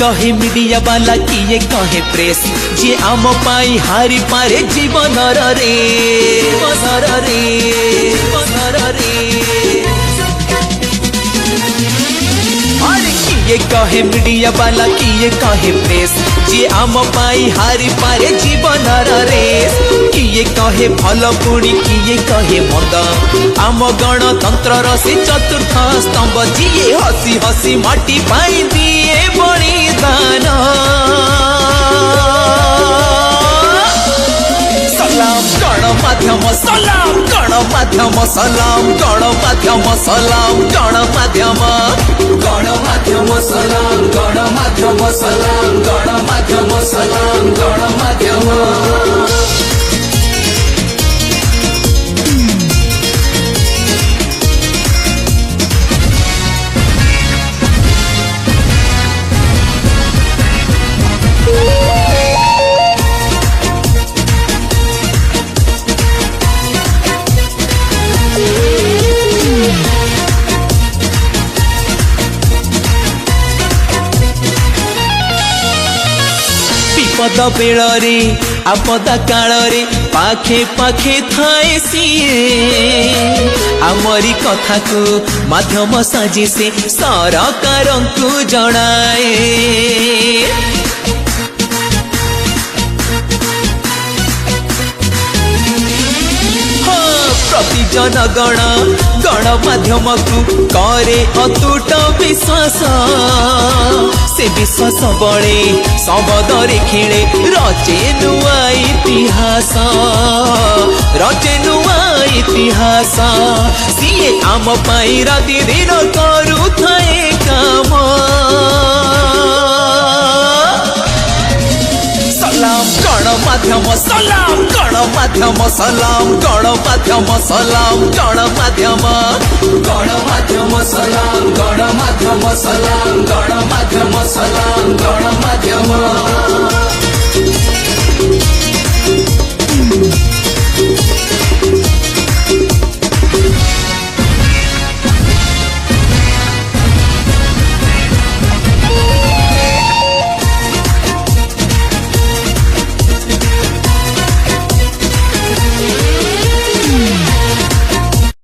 कहे मीडिया वाला किए कहे प्रेस जे आम पाई हारी पारे जीवन रे अरे किए कहे मीडिया वाला किए कहे प्रेस जे आम पाई हारी पारे जीवन रे किए कहे भल पुणी किए कहे मंद आम गणतंत्र से चतुर्थ स्तंभ जिए हसी हसी माटी पाई दिए बलिदान सलाम गणमाध्यम सलाम गणमाध्यम सलाम गणमाध्यम सलाम गणमाध्यम सलाम गणमाध्यम सलाम गणमाध्यम सलाम गणमाध्यम विपद बेल रे आपदा काल रे पाखे पाखे थाए सीए आमरी कथा को माध्यम साजी से सरकार को जनाए प्रति जनगण गणमाध्यम को करे अतुट विश्वास से विश्वास बड़े सबदरे खेले रचे नुआ इतिहास सीए आम पाई राति दिन करू थाए काम सलाम गणमाध्यम सलाम गणमाध्यम सलाम गणमाध्यम सलाम गणमाध्यम सलाम गणमाध्यम सलाम गणमाध्यम सलाम गणमाध्यम